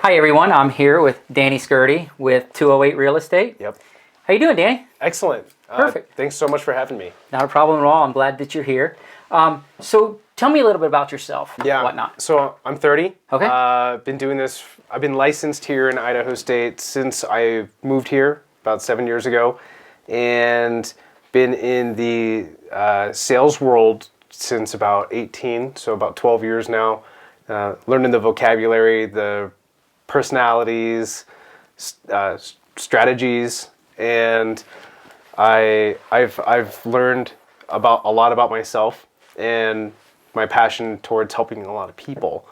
Hi everyone, I'm here with Danny Skirde with 208 Real Estate. Yep. How you doing, Danny? Excellent. Perfect. Thanks so much for having me. Not a problem at all. I'm glad that you're here. So tell me a little bit about yourself. Yeah. Whatnot. So I'm 30. Okay. Been doing this. I've been licensed here in Idaho State since I moved here about 7 years ago, and been in the sales world since about 18. So about 12 years now. Learning the vocabulary, the personalities, strategies, and I've learned about a lot about myself and my passion towards helping a lot of people.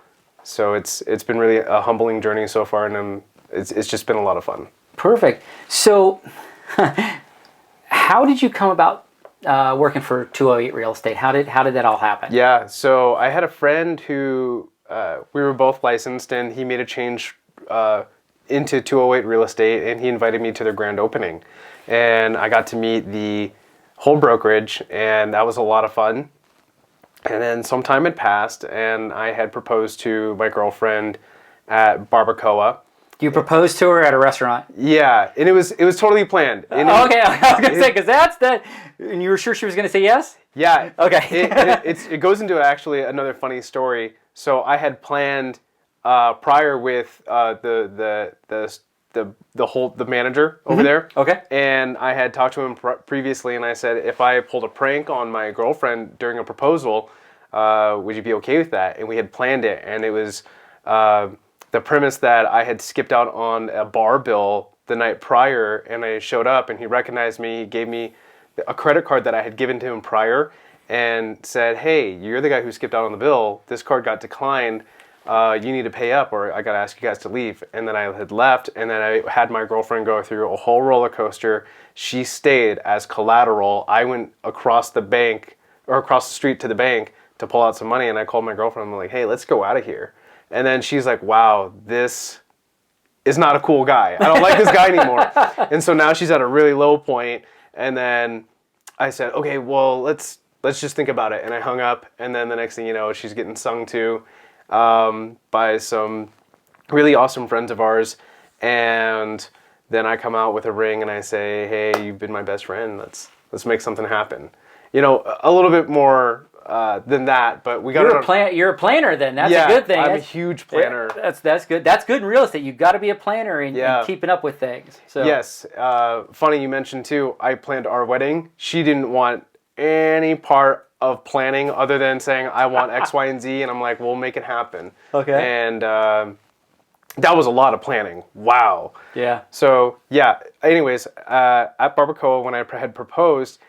So it's been really a humbling journey so far, and it's just been a lot of fun. Perfect. So how did you come about working for 208 Real Estate? How did that all happen? Yeah, so I had a friend who we were both licensed, and he made a change into 208 Real Estate, and he invited me to their grand opening. And I got to meet the whole brokerage, and that was a lot of fun. And then some time had passed, and I had proposed to my girlfriend at Barbacoa. You proposed to her at a restaurant? Yeah, and it was totally planned. Okay, I was going to say, because that's that. And you were sure she was going to say yes? Yeah. Okay. It goes into actually another funny story. So I had planned prior with the manager over there. Okay. And I had talked to him previously, and I said, if I pulled a prank on my girlfriend during a proposal, would you be okay with that? And we had planned it, and it was the premise that I had skipped out on a bar bill the night prior, and I showed up, and he recognized me. He gave me a credit card that I had given to him prior, and said, hey, you're the guy who skipped out on the bill. This card got declined. You need to pay up, or I got to ask you guys to leave. And then I had left, and then I had my girlfriend go through a whole roller coaster. She stayed as collateral. I went across the bank, or across the street to the bank to pull out some money, and I called my girlfriend. I'm like, hey, let's go out of here. And then she's like, wow, this is not a cool guy. I don't like this guy anymore. And so now she's at a really low point. And then I said, okay, well, let's just think about it. And I hung up, and then the next thing you know, she's getting sung to by some really awesome friends of ours. And then I come out with a ring, and I say, hey, you've been my best friend. Let's make something happen. You know, a little bit more than that, but we got You're a planner then. That's a good thing. I'm a huge planner. That's good. That's good in real estate. You've got to be a planner and keeping up with things. So. Yes. Funny you mentioned too, I planned our wedding. She didn't want any part of planning other than saying, I want X, Y, and Z, and I'm like, we'll make it happen. Okay. And that was a lot of planning. Wow. Yeah. So, yeah. Anyways, at Barbacoa, when I had proposed,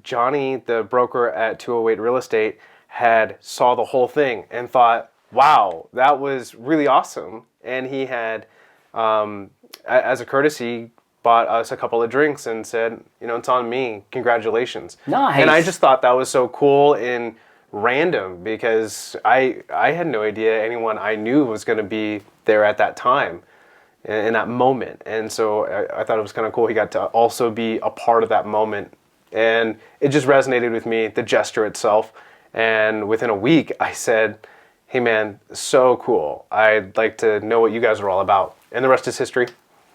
Johnny, the broker at 208 Real Estate, had saw the whole thing and thought, wow, that was really awesome. And he had, as a courtesy, bought us a couple of drinks and said, you know, it's on me. Congratulations. Nice. And I just thought that was so cool and random, because I had no idea anyone I knew was going to be there at that time, in that moment. And so I thought it was kind of cool. He got to also be a part of that moment. And it just resonated with me, the gesture itself. And within a week, I said, hey man, so cool. I'd like to know what you guys are all about. And the rest is history.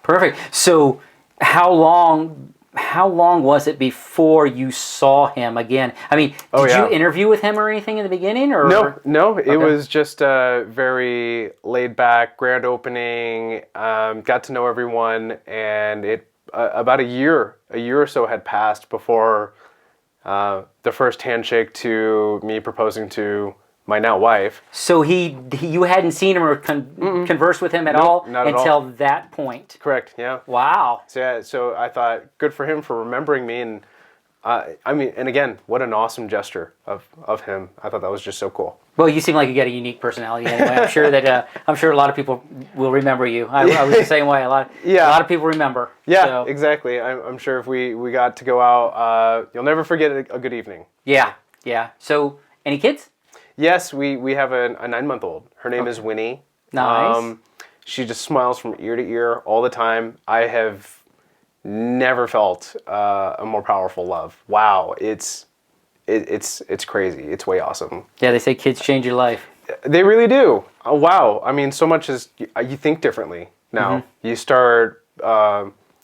Perfect. So how long was it before you saw him again? I mean, did you interview with him or anything in the beginning? Or No. It was just a very laid back grand opening. Got to know everyone, and it about a year or so had passed before the first handshake to me proposing to my now wife. So you hadn't seen him or conversed with him at all until that point. Correct. Yeah. Wow. So I thought, good for him for remembering me, and I mean, and again, what an awesome gesture of him. I thought that was just so cool. Well, you seem like you got a unique personality anyway. I'm sure that a lot of people will remember you. I was the same way. A lot of people remember. Yeah, so. Exactly. I'm sure if we got to go out, you'll never forget a good evening. Yeah. So, any kids? Yes, we have a 9-month-old. Her name is Winnie. Nice. She just smiles from ear to ear all the time. I have never felt a more powerful love. Wow, it's crazy. It's way awesome. Yeah, they say kids change your life. They really do. Oh, wow. I mean, so much is you think differently now. You start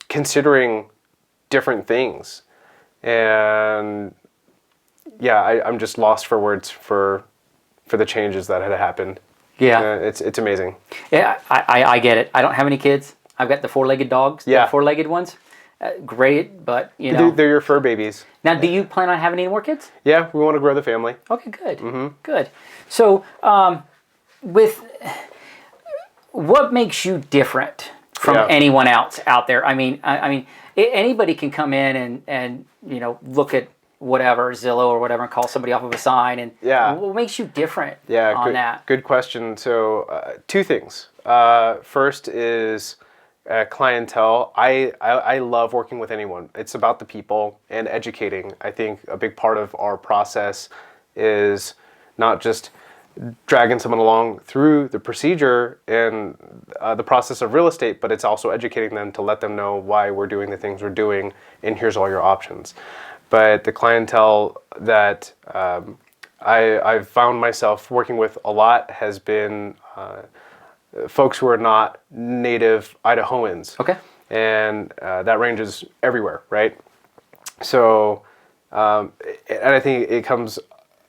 considering different things, and yeah, I'm just lost for words for the changes that had happened. Yeah, it's amazing. Yeah, I get it. I don't have any kids. I've got the four-legged dogs, Yeah. the four-legged ones. Great, but you know. They're your fur babies. Now, do you plan on having any more kids? Yeah, we want to grow the family. Okay, good. Good. So, with what makes you different from anyone else out there? I mean, anybody can come in and you know look at whatever Zillow or whatever and call somebody off of a sign. And what makes you different on that? Good question. So, two things. First is clientele. I love working with anyone. It's about the people and educating. I think a big part of our process is not just dragging someone along through the procedure and the process of real estate, but it's also educating them to let them know why we're doing the things we're doing, and here's all your options. But the clientele that I've found myself working with a lot has been folks who are not native Idahoans. Okay. And that ranges everywhere, right? So, and I think it comes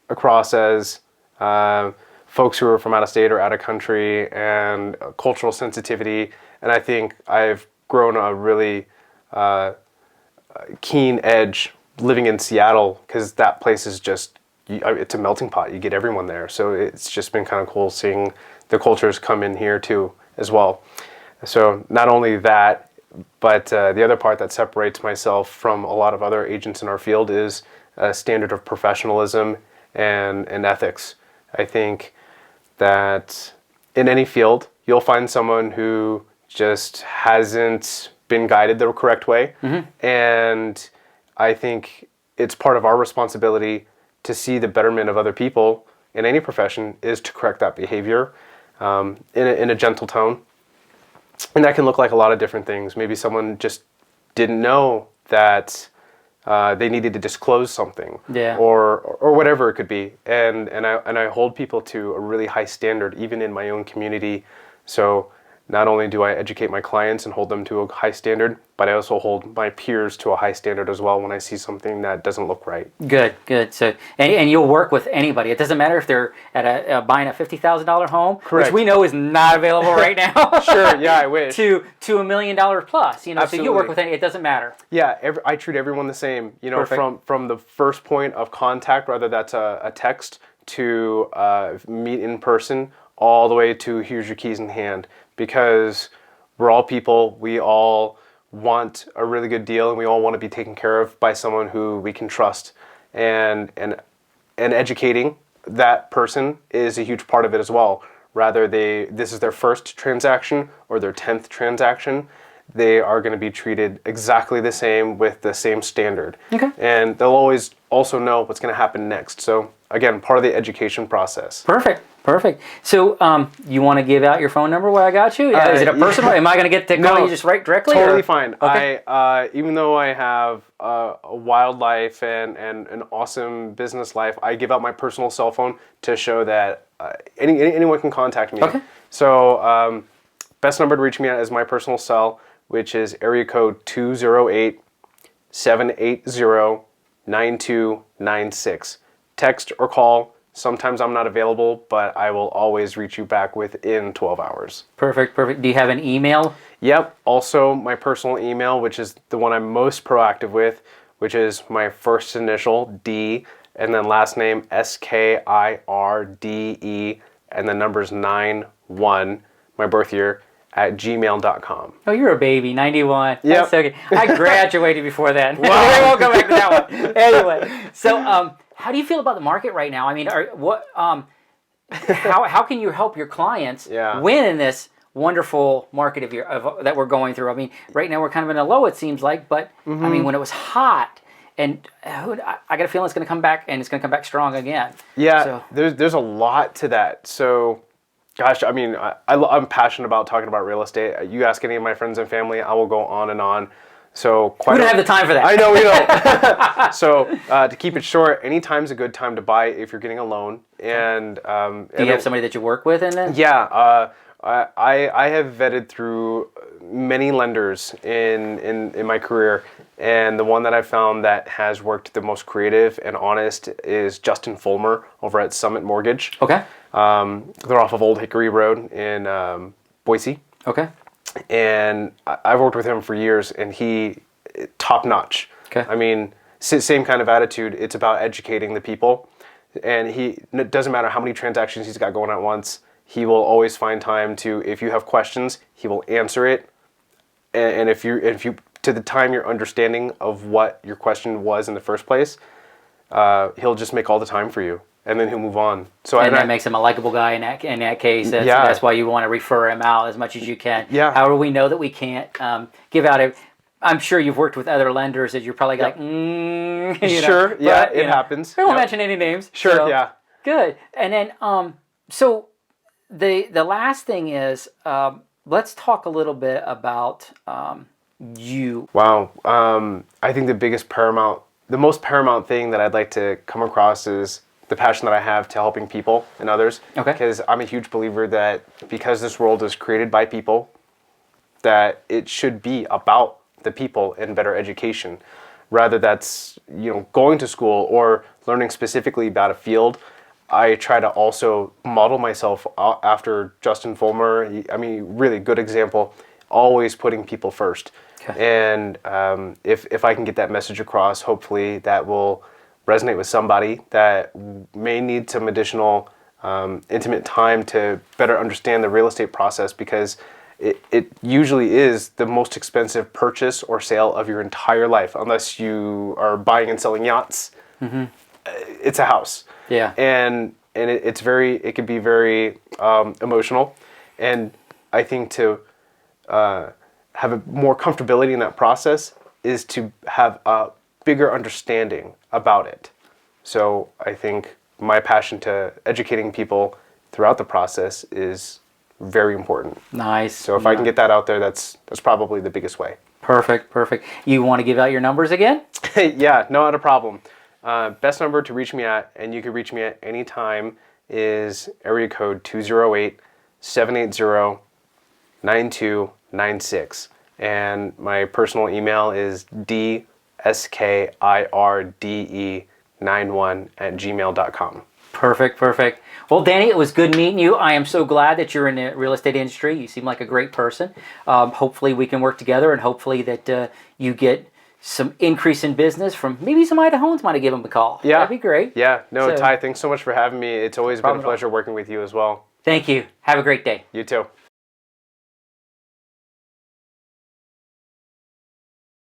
across as folks who are from out of state or out of country and cultural sensitivity. And I think I've grown a really keen edge living in Seattle, because that place is just, it's a melting pot. You get everyone there. So it's just been kind of cool seeing the cultures come in here too as well. So not only that, but the other part that separates myself from a lot of other agents in our field is a standard of professionalism and ethics. I think that in any field, you'll find someone who just hasn't been guided the correct way. And I think it's part of our responsibility to see the betterment of other people in any profession is to correct that behavior in a gentle tone. And that can look like a lot of different things. Maybe someone just didn't know that they needed to disclose something, or whatever it could be. And I hold people to a really high standard, even in my own community. So not only do I educate my clients and hold them to a high standard, but I also hold my peers to a high standard as well when I see something that doesn't look right. Good. So, and you'll work with anybody. It doesn't matter if they're at buying a $50,000 home, Correct. which we know is not available right now. Sure, yeah, I wish. to $1 million plus, you know. Absolutely. So you'll work with any. It doesn't matter. Yeah, I treat everyone the same. You know, Perfect. from the first point of contact, whether that's a text to meet in person, all the way to here's your keys in hand. Because we're all people, we all want a really good deal, and we all want to be taken care of by someone who we can trust. And educating that person is a huge part of it as well. Rather this is their first transaction or their 10th transaction, they are going to be treated exactly the same with the same standard. Okay. And they'll always also know what's going to happen next. So again, part of the education process. Perfect. So, you want to give out your phone number while I got you? Is it a personal? Am I going to get to call you just right directly? Totally fine. Okay. Even though I have a wildlife and an awesome business life, I give out my personal cell phone to show that anyone can contact me. Okay. So, best number to reach me at is my personal cell, which is area code 208-780-9296. Text or call. Sometimes I'm not available, but I will always reach you back within 12 hours. Perfect. Do you have an email? Yep. Also, my personal email, which is the one I'm most proactive with, which is my first initial, D, and then last name, Skirde, and the numbers 91, my birth year, at gmail.com. Oh, you're a baby, 91. Yep. That's okay. I graduated before then. Wow. We won't go back to that one. Anyway, so how do you feel about the market right now? I mean, how can you help your clients win in this wonderful market that we're going through? I mean, right now we're kind of in a low, it seems like, but I mean, when it was hot, and I got a feeling it's going to come back, and it's going to come back strong again. Yeah, so. there's a lot to that. So, gosh, I mean, I'm passionate about talking about real estate. You ask any of my friends and family, I will go on and on. So we don't have the time for that. I know we don't. So to keep it short, any time's a good time to buy if you're getting a loan. And do you have somebody that you work with in that? Yeah, I have vetted through many lenders in my career, and the one that I've found that has worked the most creative and honest is Justin Fulmer over at Summit Mortgage. Okay. They're off of Old Hickory Road in Boise. Okay. And I've worked with him for years, and he top notch. Okay. I mean, same kind of attitude. It's about educating the people, and it doesn't matter how many transactions he's got going at once. He will always find time to, if you have questions, he will answer it. And if you to the time you're understanding of what your question was in the first place, he'll just make all the time for you. And then he'll move on. So and that makes him a likable guy in that case. That's why you want to refer him out as much as you can. Yeah. However, we know that we can't give out I'm sure you've worked with other lenders that you're probably like, sure, it happens. We won't mention any names. Sure, so, yeah. Good. And then, so the last thing is, let's talk a little bit about you. Wow. I think the most paramount thing that I'd like to come across is the passion that I have to helping people and others. Okay. Because I'm a huge believer that because this world is created by people, that it should be about the people and better education. Rather that's, going to school or learning specifically about a field. I try to also model myself after Justin Fulmer. I mean, really good example, always putting people first. Okay. And if I can get that message across, hopefully that will resonate with somebody that may need some additional intimate time to better understand the real estate process, because it usually is the most expensive purchase or sale of your entire life, unless you are buying and selling yachts. Mm-hmm. It's a house. Yeah. And it can be very emotional, and I think to have a more comfortability in that process is to have a bigger understanding about it. So I think my passion to educating people throughout the process is very important. Nice. So if I can get that out there, that's probably the biggest way. Perfect. You want to give out your numbers again? Yeah, no, not a problem. Best number to reach me at, and you can reach me at any time, is area code 208-780-9296. And my personal email is dskirde91@gmail.com. Perfect. Well, Danny, it was good meeting you. I am so glad that you're in the real estate industry. You seem like a great person. Hopefully we can work together, and hopefully that you get some increase in business from maybe some Idahoans might have given him a call. Yeah. That'd be great. Yeah. No, Ty, thanks so much for having me. It's always been a pleasure working with you as well. Thank you. Have a great day. You too.